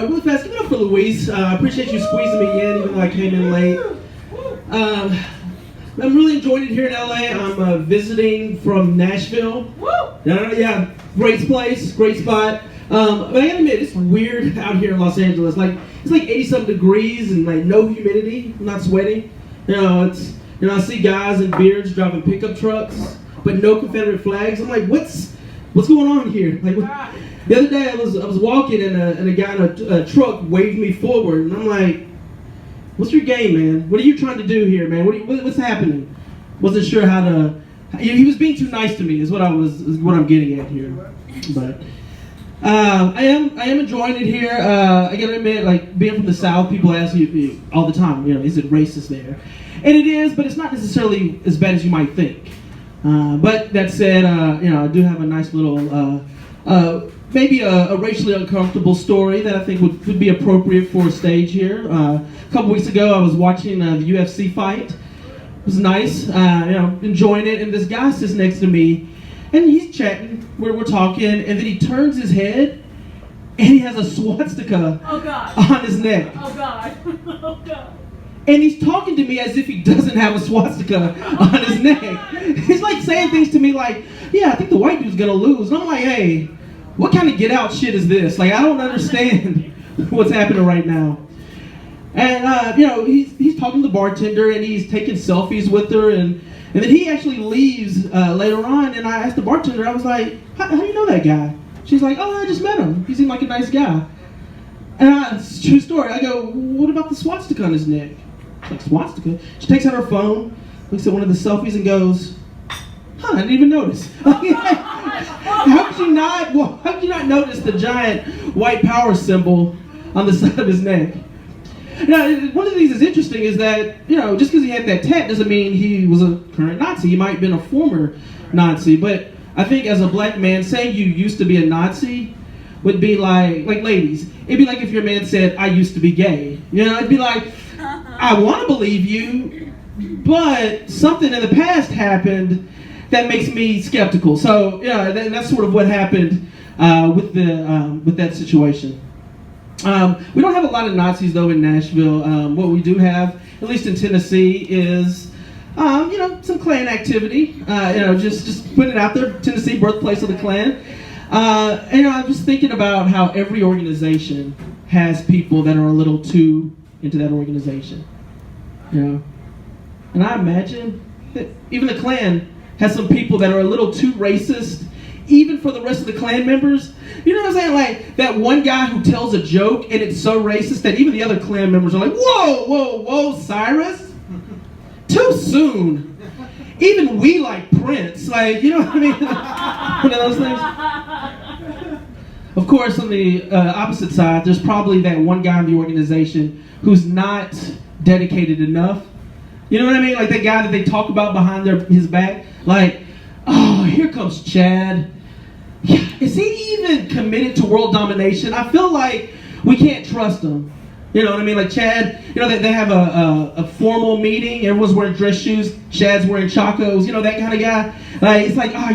Really fast, give it up for Luis. I appreciate you squeezing me in, even though I came in late. I'm really enjoying it here in LA. I'm visiting from Nashville. Yeah, great place, great spot. But I gotta admit, it's weird out here in Los Angeles. Like, it's like 80-something degrees and like no humidity. I'm not sweating. I see guys in beards driving pickup trucks, but no Confederate flags. I'm like, what's going on here? Like, the other day I was walking and a guy in a truck waved me forward, and I'm like, what's your game, man? What are you trying to do here, man? What's happening? Wasn't sure how to. He was being too nice to me, is what I'm getting at here. But I am enjoying it here. I gotta admit, like being from the South, people ask you all the time, is it racist there? And it is, but it's not necessarily as bad as you might think. But that said, I do have a nice little, maybe a racially uncomfortable story that I think would be appropriate for a stage here. A couple weeks ago, I was watching the UFC fight. It was nice, enjoying it, and this guy sits next to me, and he's chatting, we're talking, and then he turns his head, and he has a swastika on his neck. Oh, God. Oh, God. And he's talking to me as if he doesn't have a swastika on his neck. He's like saying things to me like, yeah, I think the white dude's gonna lose. And I'm like, hey, what kind of get out shit is this? Like, I don't understand what's happening right now. And, he's talking to the bartender and he's taking selfies with her. And then he actually leaves later on. And I asked the bartender, I was like, how do you know that guy? She's like, oh, I just met him. He seemed like a nice guy. And it's a true story. I go, what about the swastika on his neck? Like, swastika? She takes out her phone, looks at one of the selfies and goes, I didn't even notice. How could you not notice the giant white power symbol on the side of his neck? Now, one of the things that's interesting is that, just because he had that tat doesn't mean he was a current Nazi. He might have been a former Nazi. But I think as a black man, saying you used to be a Nazi would be like ladies, it'd be like if your man said, I used to be gay. It'd be like, I want to believe you, but something in the past happened that makes me skeptical. So, that's sort of what happened with that situation. We don't have a lot of Nazis, though, in Nashville. What we do have, at least in Tennessee, is, some Klan activity. Just putting it out there, Tennessee, birthplace of the Klan. I'm just thinking about how every organization has people that are a little too into that organization. And I imagine that even the Klan has some people that are a little too racist, even for the rest of the Klan members. You know what I'm saying? Like that one guy who tells a joke and it's so racist that even the other Klan members are like, whoa, Cyrus? Too soon. Even we like Prince. Like, you know what I mean? One of those things. Of course, on the opposite side, there's probably that one guy in the organization who's not dedicated enough. You know what I mean? Like that guy that they talk about behind his back. Like, oh, here comes Chad. Is he even committed to world domination? I feel like we can't trust him. You know what I mean? Like Chad, they have a formal meeting. Everyone's wearing dress shoes. Chad's wearing chacos. That kind of guy. Like, it's like, oh,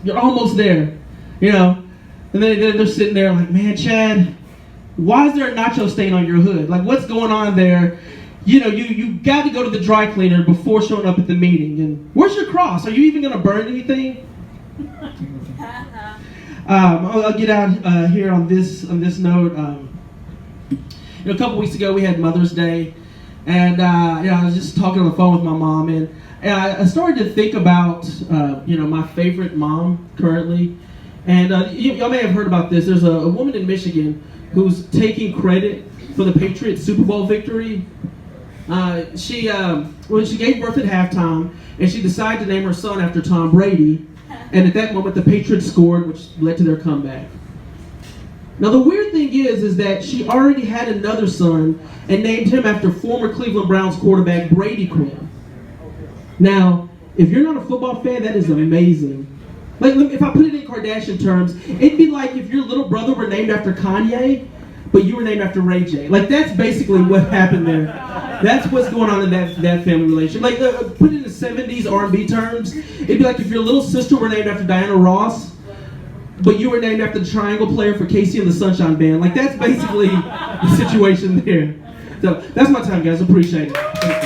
you're almost there. And then they're sitting there like, man, Chad, why is there a nacho stain on your hood? Like, what's going on there? You got to go to the dry cleaner before showing up at the meeting. And where's your cross? Are you even going to burn anything? I'll get out here on this note. A couple weeks ago we had Mother's Day, and I was just talking on the phone with my mom, and I started to think about my favorite mom currently. And y'all may have heard about this. There's a woman in Michigan who's taking credit for the Patriots Super Bowl victory. She gave birth at halftime, and she decided to name her son after Tom Brady. And at that moment, the Patriots scored, which led to their comeback. Now, the weird thing is that she already had another son and named him after former Cleveland Browns quarterback Brady Quinn. Now, if you're not a football fan, that is amazing. Like, if I put it in Kardashian terms, it'd be like if your little brother were named after Kanye, but you were named after Ray J. Like, that's basically what happened there. That's what's going on in that family relationship. Like, put it in the 70s R&B terms, it'd be like if your little sister were named after Diana Ross, but you were named after the triangle player for Casey and the Sunshine Band. Like, that's basically the situation there. So that's my time, guys. Appreciate it. Thank you.